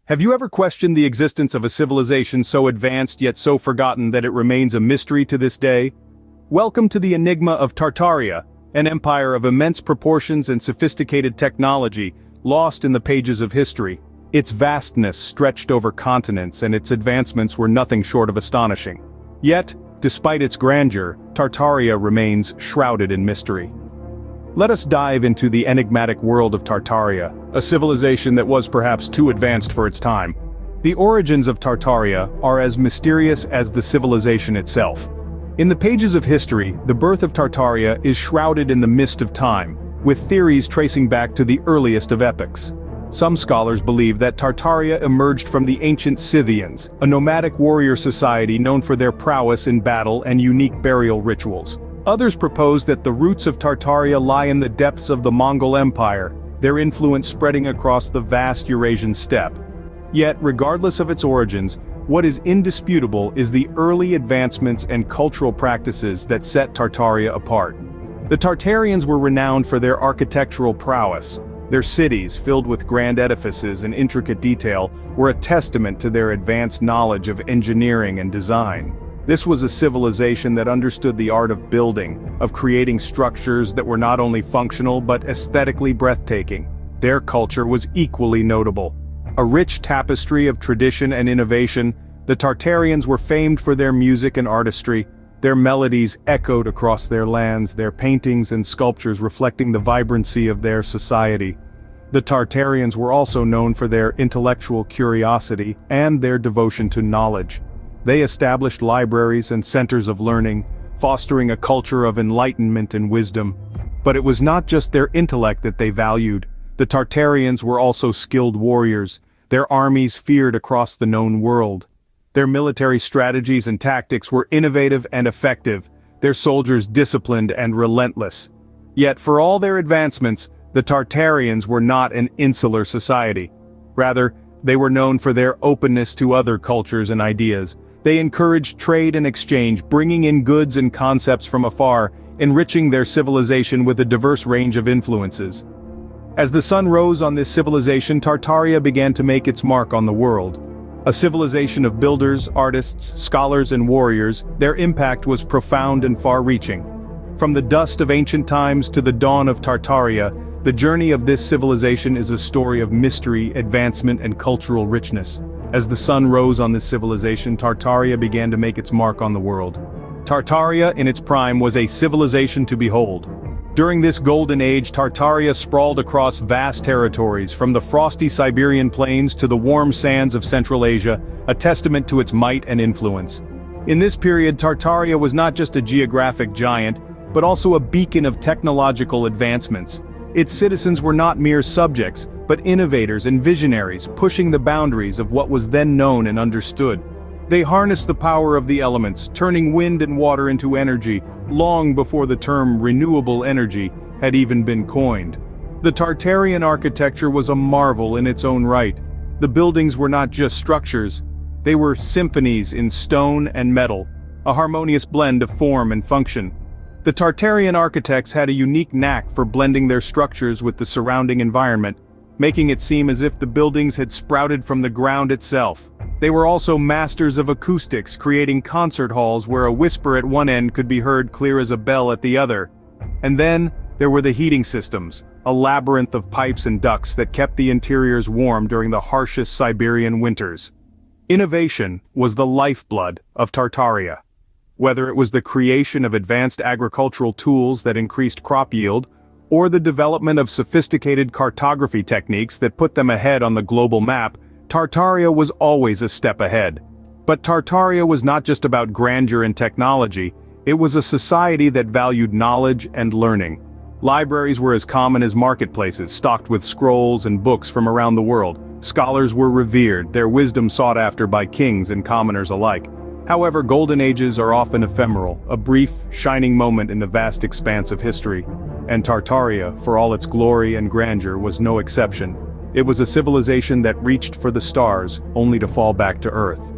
Have you ever questioned the existence of a civilization so advanced yet so forgotten that it remains a mystery to this day? Welcome to the enigma of Tartaria, an empire of immense proportions and sophisticated technology, lost in the pages of history. Its vastness stretched over continents and its advancements were nothing short of astonishing. Yet, despite its grandeur, Tartaria remains shrouded in mystery. Let us dive into the enigmatic world of Tartaria, a civilization that was perhaps too advanced for its time. The origins of Tartaria are as mysterious as the civilization itself. In the pages of history, the birth of Tartaria is shrouded in the mist of time, with theories tracing back to the earliest of epochs. Some scholars believe that Tartaria emerged from the ancient Scythians, a nomadic warrior society known for their prowess in battle and unique burial rituals. Others propose that the roots of Tartaria lie in the depths of the Mongol Empire, their influence spreading across the vast Eurasian steppe. Yet, regardless of its origins, what is indisputable is the early advancements and cultural practices that set Tartaria apart. The Tartarians were renowned for their architectural prowess. Their cities, filled with grand edifices and intricate detail, were a testament to their advanced knowledge of engineering and design. This was a civilization that understood the art of building, of creating structures that were not only functional but aesthetically breathtaking. Their culture was equally notable. A rich tapestry of tradition and innovation, the Tartarians were famed for their music and artistry. Their melodies echoed across their lands, their paintings and sculptures reflecting the vibrancy of their society. The Tartarians were also known for their intellectual curiosity and their devotion to knowledge. They established libraries and centers of learning, fostering a culture of enlightenment and wisdom. But it was not just their intellect that they valued. The Tartarians were also skilled warriors. Their armies feared across the known world. Their military strategies and tactics were innovative and effective, their soldiers disciplined and relentless. Yet for all their advancements, the Tartarians were not an insular society. Rather, they were known for their openness to other cultures and ideas. They encouraged trade and exchange, bringing in goods and concepts from afar, enriching their civilization with a diverse range of influences. As the sun rose on this civilization, Tartaria began to make its mark on the world. A civilization of builders, artists, scholars and warriors, their impact was profound and far-reaching. From the dust of ancient times to the dawn of Tartaria, the journey of this civilization is a story of mystery, advancement and cultural richness. As the sun rose on this civilization, Tartaria began to make its mark on the world. Tartaria in its prime was a civilization to behold. During this golden age, Tartaria sprawled across vast territories, from the frosty Siberian plains to the warm sands of Central Asia, a testament to its might and influence. In this period, Tartaria was not just a geographic giant, but also a beacon of technological advancements. Its citizens were not mere subjects, but innovators and visionaries, pushing the boundaries of what was then known and understood. They harnessed the power of the elements, turning wind and water into energy, long before the term renewable energy had even been coined. The Tartarian architecture was a marvel in its own right. The buildings were not just structures, they were symphonies in stone and metal, a harmonious blend of form and function. The Tartarian architects had a unique knack for blending their structures with the surrounding environment, making it seem as if the buildings had sprouted from the ground itself. They were also masters of acoustics, creating concert halls where a whisper at one end could be heard clear as a bell at the other. And then, there were the heating systems, a labyrinth of pipes and ducts that kept the interiors warm during the harshest Siberian winters. Innovation was the lifeblood of Tartaria. Whether it was the creation of advanced agricultural tools that increased crop yield, or the development of sophisticated cartography techniques that put them ahead on the global map, Tartaria was always a step ahead. But Tartaria was not just about grandeur and technology, it was a society that valued knowledge and learning. Libraries were as common as marketplaces, stocked with scrolls and books from around the world. Scholars were revered, their wisdom sought after by kings and commoners alike. However, golden ages are often ephemeral, a brief, shining moment in the vast expanse of history. And Tartaria, for all its glory and grandeur, was no exception. It was a civilization that reached for the stars, only to fall back to Earth.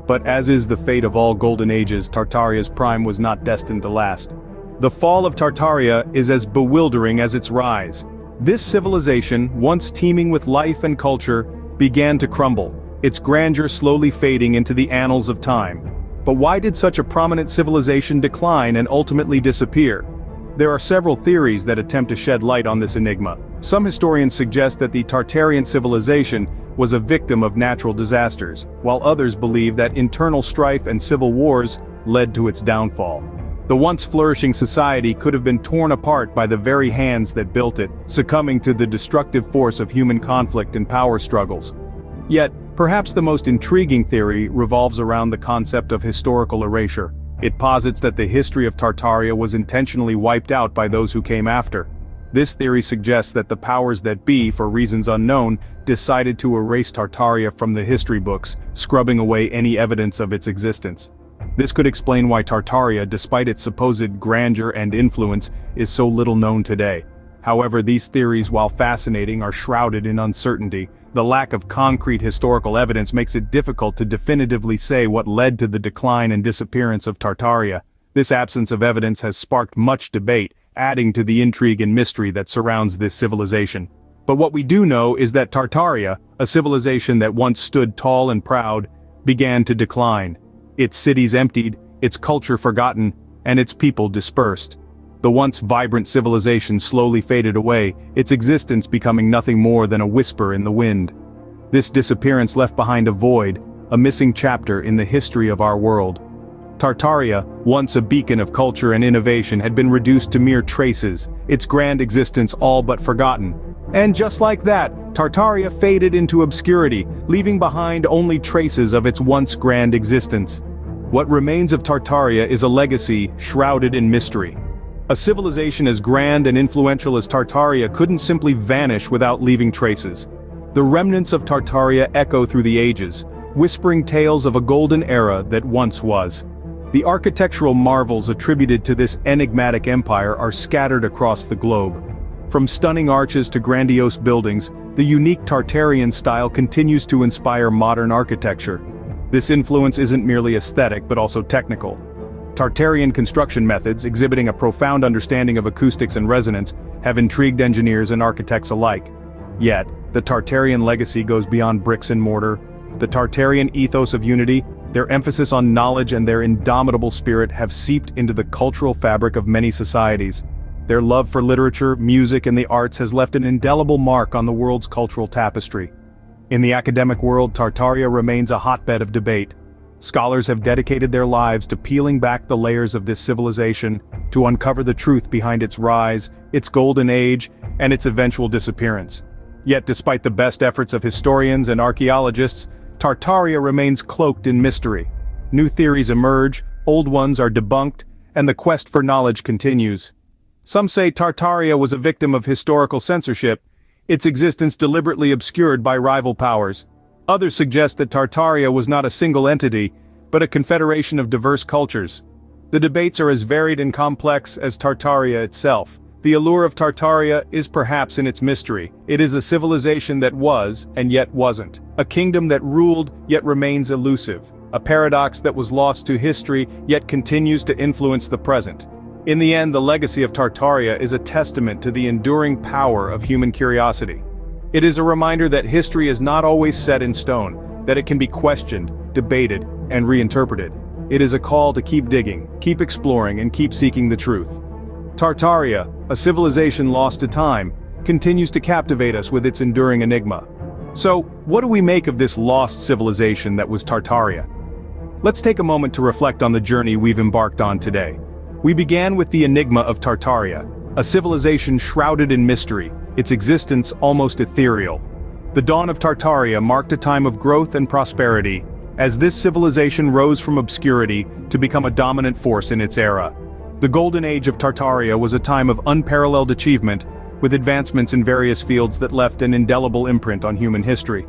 But as is the fate of all golden ages, Tartaria's prime was not destined to last. The fall of Tartaria is as bewildering as its rise. This civilization, once teeming with life and culture, began to crumble, its grandeur slowly fading into the annals of time. But why did such a prominent civilization decline and ultimately disappear? There are several theories that attempt to shed light on this enigma. Some historians suggest that the Tartarian civilization was a victim of natural disasters, while others believe that internal strife and civil wars led to its downfall. The once flourishing society could have been torn apart by the very hands that built it, succumbing to the destructive force of human conflict and power struggles. Yet, perhaps the most intriguing theory revolves around the concept of historical erasure. It posits that the history of Tartaria was intentionally wiped out by those who came after. This theory suggests that the powers that be, for reasons unknown, decided to erase Tartaria from the history books, scrubbing away any evidence of its existence. This could explain why Tartaria, despite its supposed grandeur and influence, is so little known today. However, these theories, while fascinating, are shrouded in uncertainty. The lack of concrete historical evidence makes it difficult to definitively say what led to the decline and disappearance of Tartaria. This absence of evidence has sparked much debate, adding to the intrigue and mystery that surrounds this civilization. But what we do know is that Tartaria, a civilization that once stood tall and proud, began to decline. Its cities emptied, its culture forgotten, and its people dispersed. The once vibrant civilization slowly faded away, its existence becoming nothing more than a whisper in the wind. This disappearance left behind a void, a missing chapter in the history of our world. Tartaria, once a beacon of culture and innovation, had been reduced to mere traces, its grand existence all but forgotten. And just like that, Tartaria faded into obscurity, leaving behind only traces of its once grand existence. What remains of Tartaria is a legacy shrouded in mystery. A civilization as grand and influential as Tartaria couldn't simply vanish without leaving traces. The remnants of Tartaria echo through the ages, whispering tales of a golden era that once was. The architectural marvels attributed to this enigmatic empire are scattered across the globe. From stunning arches to grandiose buildings, the unique Tartarian style continues to inspire modern architecture. This influence isn't merely aesthetic but also technical. Tartarian construction methods, exhibiting a profound understanding of acoustics and resonance, have intrigued engineers and architects alike. Yet, the Tartarian legacy goes beyond bricks and mortar. The Tartarian ethos of unity, their emphasis on knowledge and their indomitable spirit have seeped into the cultural fabric of many societies. Their love for literature, music, and the arts has left an indelible mark on the world's cultural tapestry. In the academic world, Tartaria remains a hotbed of debate. Scholars have dedicated their lives to peeling back the layers of this civilization, to uncover the truth behind its rise, its golden age, and its eventual disappearance. Yet despite the best efforts of historians and archaeologists, Tartaria remains cloaked in mystery. New theories emerge, old ones are debunked, and the quest for knowledge continues. Some say Tartaria was a victim of historical censorship, its existence deliberately obscured by rival powers. Others suggest that Tartaria was not a single entity, but a confederation of diverse cultures. The debates are as varied and complex as Tartaria itself. The allure of Tartaria is perhaps in its mystery. It is a civilization that was, and yet wasn't. A kingdom that ruled, yet remains elusive. A paradox that was lost to history, yet continues to influence the present. In the end, the legacy of Tartaria is a testament to the enduring power of human curiosity. It is a reminder that history is not always set in stone, that it can be questioned, debated, and reinterpreted. It is a call to keep digging, keep exploring, and keep seeking the truth. Tartaria, a civilization lost to time, continues to captivate us with its enduring enigma. So, what do we make of this lost civilization that was Tartaria? Let's take a moment to reflect on the journey we've embarked on today. We began with the enigma of Tartaria, a civilization shrouded in mystery, its existence almost ethereal. The dawn of Tartaria marked a time of growth and prosperity, as this civilization rose from obscurity to become a dominant force in its era. The golden age of Tartaria was a time of unparalleled achievement, with advancements in various fields that left an indelible imprint on human history.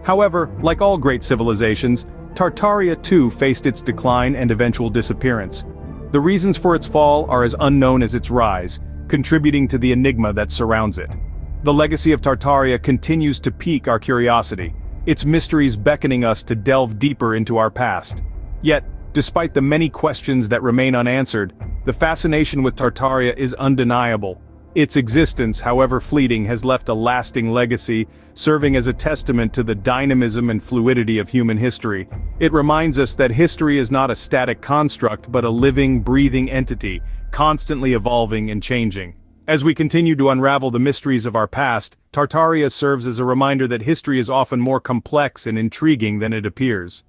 However, like all great civilizations, Tartaria too faced its decline and eventual disappearance. The reasons for its fall are as unknown as its rise, contributing to the enigma that surrounds it. The legacy of Tartaria continues to pique our curiosity, its mysteries beckoning us to delve deeper into our past. Yet, despite the many questions that remain unanswered, the fascination with Tartaria is undeniable. Its existence, however fleeting, has left a lasting legacy, serving as a testament to the dynamism and fluidity of human history. It reminds us that history is not a static construct but a living, breathing entity, constantly evolving and changing. As we continue to unravel the mysteries of our past, Tartaria serves as a reminder that history is often more complex and intriguing than it appears.